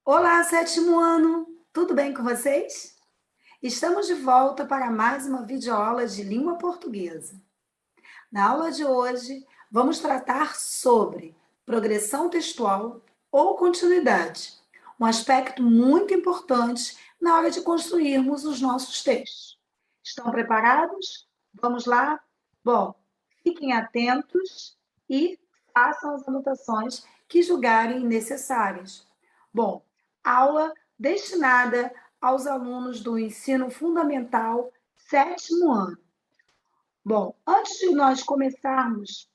Olá, sétimo ano! Tudo bem com vocês? Estamos de volta para mais uma videoaula de língua portuguesa. Na aula de hoje, vamos tratar sobre progressão textual ou continuidade, um aspecto muito importante na hora de construirmos os nossos textos. Estão preparados? Vamos lá? Bom, fiquem atentos e façam as anotações que julgarem necessárias. Bom, aula destinada aos alunos do ensino fundamental, sétimo ano. Bom, antes de nós começarmos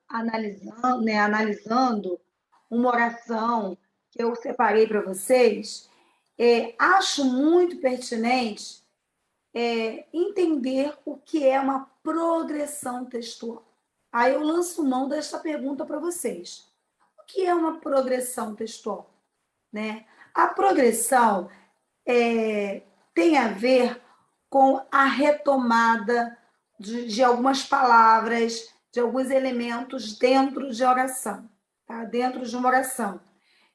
analisando uma oração que eu separei para vocês, acho muito pertinente entender o que é uma progressão textual. Aí eu lanço mão desta pergunta para vocês. O que é uma progressão textual? Né? A progressão tem a ver com a retomada de algumas palavras, de alguns elementos dentro de oração, tá? Dentro de uma oração.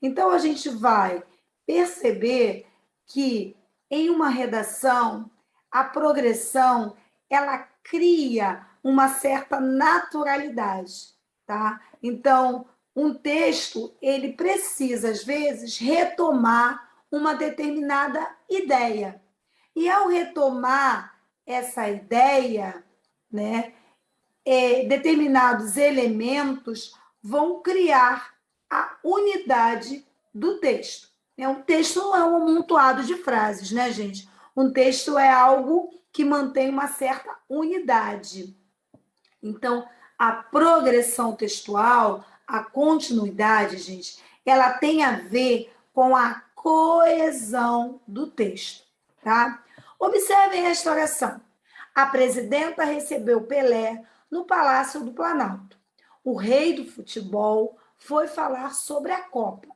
Então, a gente vai perceber que em uma redação, a progressão, ela cria uma certa naturalidade, tá? Então, um texto, ele precisa, às vezes, retomar uma determinada ideia. E ao retomar essa ideia, né, determinados elementos vão criar a unidade do texto. Um texto não é um amontoado de frases, né, gente? Um texto é algo que mantém uma certa unidade. Então, a progressão textual, a continuidade, gente, ela tem a ver com a coesão do texto, tá? Observem esta oração. A presidenta recebeu Pelé no Palácio do Planalto. O rei do futebol foi falar sobre a Copa.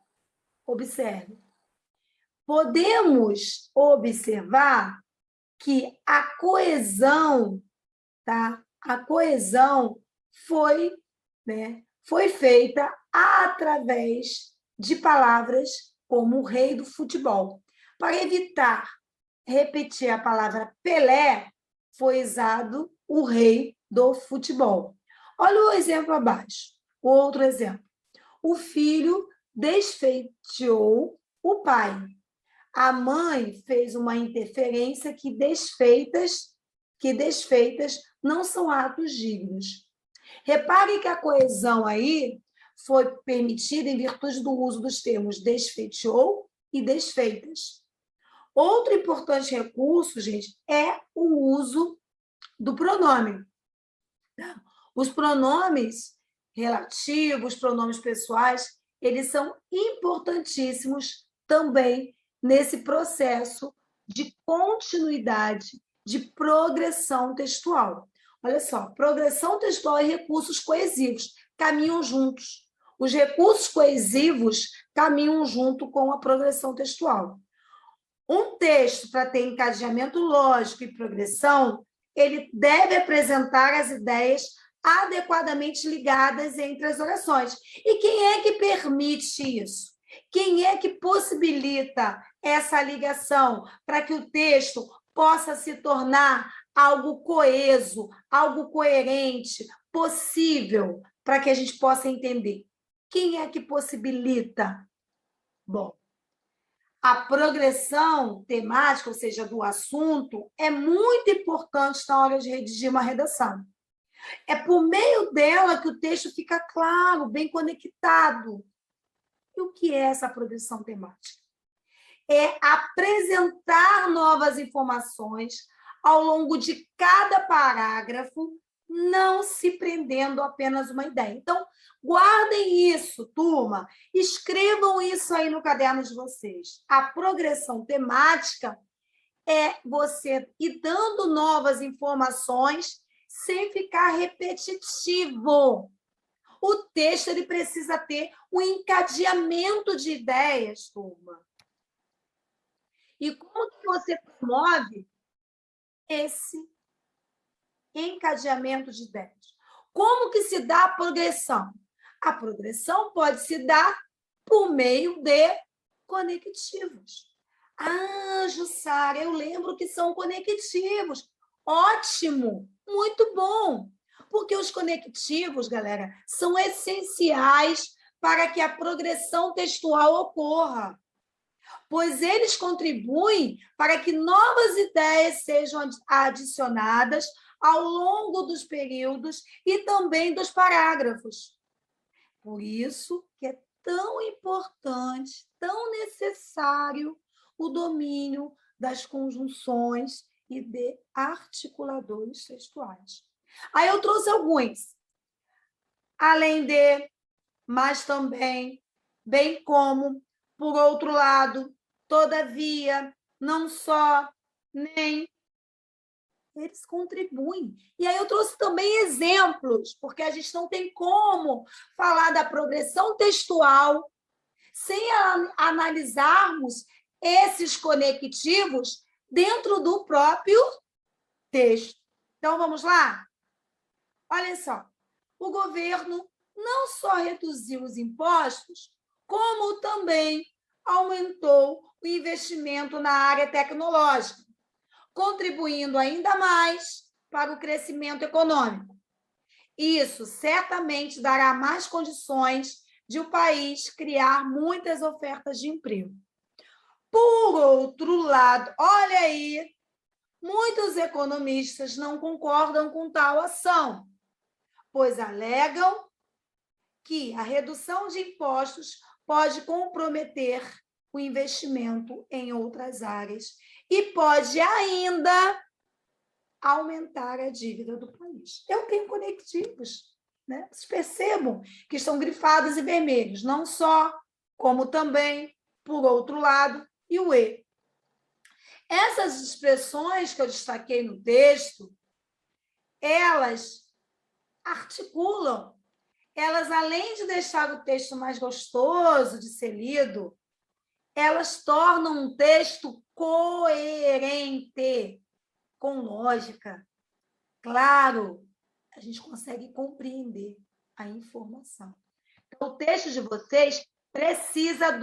Observe. Podemos observar que a coesão, tá? A coesão foi, foi feita através de palavras como o rei do futebol. Para evitar repetir a palavra Pelé, foi usado o rei do futebol. Olha o exemplo abaixo. O outro exemplo. O filho desfeiteou o pai. A mãe fez uma interferência que desfeitas não são atos dignos. Repare que a coesão aí foi permitida em virtude do uso dos termos desfeiteou e desfeitas. Outro importante recurso, gente, é o uso do pronome. Os pronomes relativos, pronomes pessoais, eles são importantíssimos também nesse processo de continuidade, de progressão textual. Olha só, progressão textual e recursos coesivos caminham juntos. Os recursos coesivos caminham junto com a progressão textual. Um texto, para ter encadeamento lógico e progressão, ele deve apresentar as ideias adequadamente ligadas entre as orações. E quem é que permite isso? Quem é que possibilita essa ligação para que o texto possa se tornar algo coeso, algo coerente, possível, para que a gente possa entender? Quem é que possibilita? Bom, a progressão temática, ou seja, do assunto, é muito importante na hora de redigir uma redação. É por meio dela que o texto fica claro, bem conectado. E o que é essa progressão temática? É apresentar novas informações ao longo de cada parágrafo, não se prendendo apenas uma ideia. Então, guardem isso, turma. Escrevam isso aí no caderno de vocês. A progressão temática é você ir dando novas informações sem ficar repetitivo. O texto ele precisa ter um encadeamento de ideias, turma. E como que você promove esse encadeamento de ideias? Como que se dá a progressão? A progressão pode se dar por meio de conectivos. Ah, Jussara, eu lembro que são conectivos. Ótimo, muito bom. Porque os conectivos, galera, são essenciais para que a progressão textual ocorra, pois eles contribuem para que novas ideias sejam adicionadas ao longo dos períodos e também dos parágrafos. Por isso que é tão importante, tão necessário o domínio das conjunções e de articuladores textuais. Aí eu trouxe alguns. Além de, mas também, bem como, por outro lado, todavia, não só, nem. Eles contribuem. E aí eu trouxe também exemplos, porque a gente não tem como falar da progressão textual sem analisarmos esses conectivos dentro do próprio texto. Então, vamos lá? Olha só, o governo não só reduziu os impostos, como também aumentou o investimento na área tecnológica, contribuindo ainda mais para o crescimento econômico. Isso certamente dará mais condições de o país criar muitas ofertas de emprego. Por outro lado, olha aí, muitos economistas não concordam com tal ação, pois alegam que a redução de impostos pode comprometer o investimento em outras áreas e pode ainda aumentar a dívida do país. Eu tenho conectivos, né? Vocês percebam que estão grifados e vermelhos, não só, como também, por outro lado, e o E. Essas expressões que eu destaquei no texto, elas articulam, elas, além de deixar o texto mais gostoso de ser lido, elas tornam um texto coerente, com lógica. Claro, a gente consegue compreender a informação. Então, o texto de vocês precisa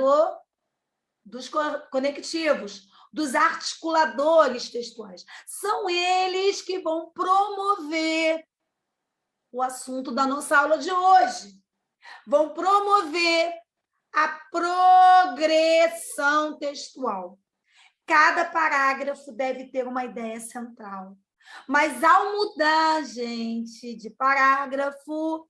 dos conectivos, dos articuladores textuais. São eles que vão promover o assunto da nossa aula de hoje. Vão promover a progressão textual. Cada parágrafo deve ter uma ideia central. Mas, ao mudar, gente, de parágrafo,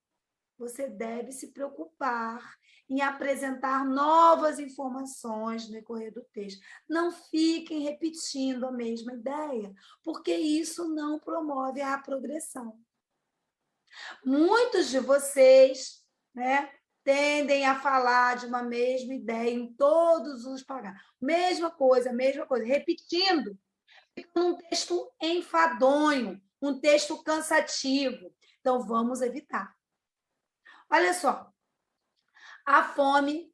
você deve se preocupar em apresentar novas informações no decorrer do texto. Não fiquem repetindo a mesma ideia, porque isso não promove a progressão. Muitos de vocês, né, tendem a falar de uma mesma ideia em todos os parágrafos. Mesma coisa, repetindo. Fica um texto enfadonho, um texto cansativo. Então, vamos evitar. Olha só, a fome,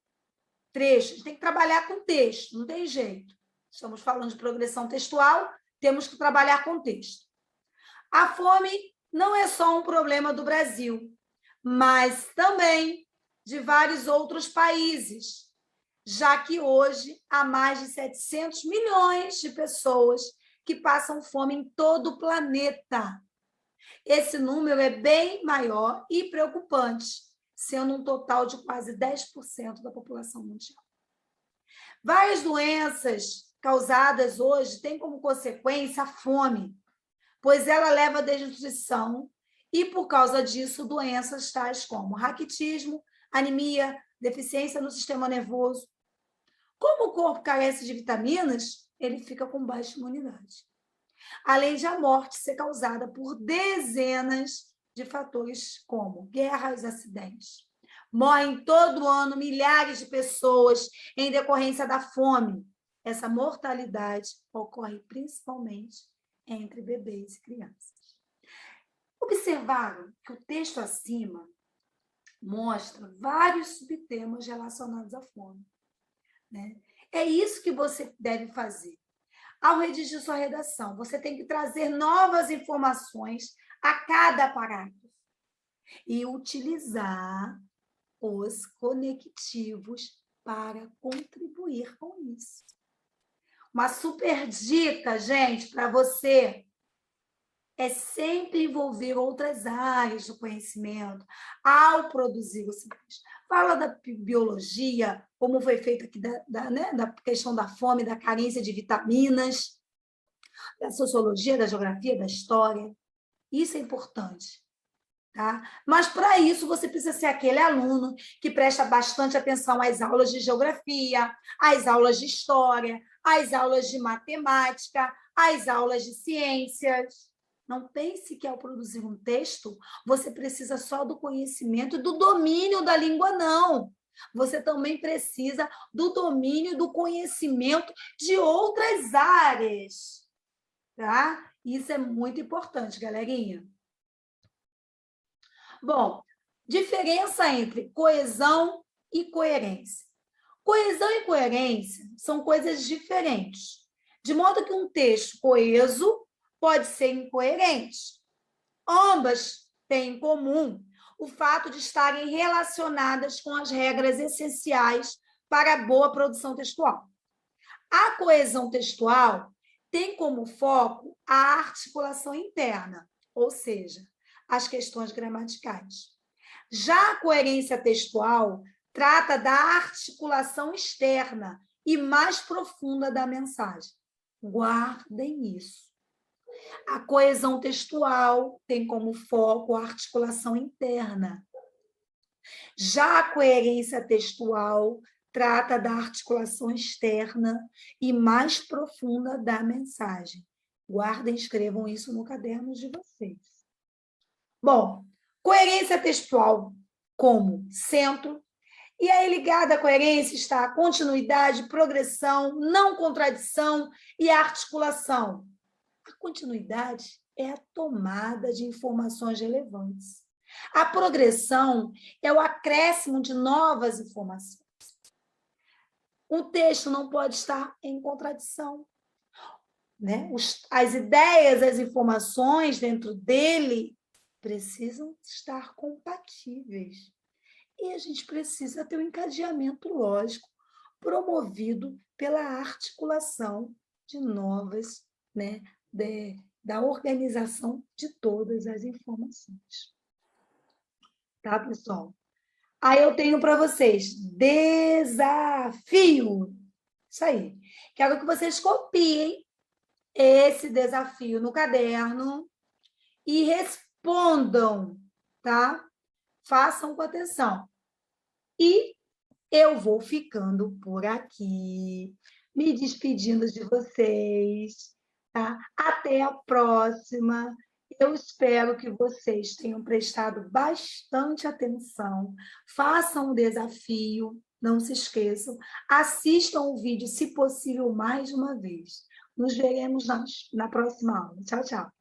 trecho. A gente tem que trabalhar com texto, não tem jeito. Estamos falando de progressão textual, temos que trabalhar com texto. A fome não é só um problema do Brasil, mas também de vários outros países, já que hoje há mais de 700 milhões de pessoas que passam fome em todo o planeta. Esse número é bem maior e preocupante, sendo um total de quase 10% da população mundial. Várias doenças causadas hoje têm como consequência a fome, pois ela leva à desnutrição e, por causa disso, doenças tais como raquitismo, anemia, deficiência no sistema nervoso. Como o corpo carece de vitaminas, ele fica com baixa imunidade. Além de a morte ser causada por dezenas de fatores como guerras, acidentes. Morrem todo ano milhares de pessoas em decorrência da fome. Essa mortalidade ocorre principalmente entre bebês e crianças. Observaram que o texto acima mostra vários subtemas relacionados à fome, né? É isso que você deve fazer. Ao redigir sua redação, você tem que trazer novas informações a cada parágrafo e utilizar os conectivos para contribuir com isso. Uma super dica, gente, para você é sempre envolver outras áreas do conhecimento ao produzir o seu texto. Fala da biologia, como foi feito aqui, da questão da fome, da carência de vitaminas, da sociologia, da geografia, da história. Isso é importante. Tá? Mas, para isso, você precisa ser aquele aluno que presta bastante atenção às aulas de geografia, às aulas de história, às aulas de matemática, às aulas de ciências. Não pense que, ao produzir um texto, você precisa só do conhecimento e do domínio da língua, não. Você também precisa do domínio do conhecimento de outras áreas. Tá? Isso é muito importante, galerinha. Bom, diferença entre coesão e coerência. Coesão e coerência são coisas diferentes, de modo que um texto coeso pode ser incoerente. Ambas têm em comum o fato de estarem relacionadas com as regras essenciais para a boa produção textual. A coesão textual tem como foco a articulação interna, ou seja, as questões gramaticais. Já a coerência textual trata da articulação externa e mais profunda da mensagem. Guardem isso. A coesão textual tem como foco a articulação interna. Já a coerência textual trata da articulação externa e mais profunda da mensagem. Guardem, escrevam isso no caderno de vocês. Bom, coerência textual como centro, e aí ligada à coerência está a continuidade, progressão, não contradição e a articulação. A continuidade é a tomada de informações relevantes. A progressão é o acréscimo de novas informações. Um texto não pode estar em contradição, né? As ideias, as informações dentro dele precisam estar compatíveis. E a gente precisa ter um encadeamento lógico promovido pela articulação de novas, né, da organização de todas as informações. Tá, pessoal? Aí eu tenho para vocês desafio. Isso aí. Quero que vocês copiem esse desafio no caderno e respondam, tá? Façam com atenção. E eu vou ficando por aqui, me despedindo de vocês, tá? Até a próxima. Eu espero que vocês tenham prestado bastante atenção. Façam o desafio, não se esqueçam. Assistam o vídeo, se possível, mais de uma vez. Nos veremos na próxima aula. Tchau, tchau.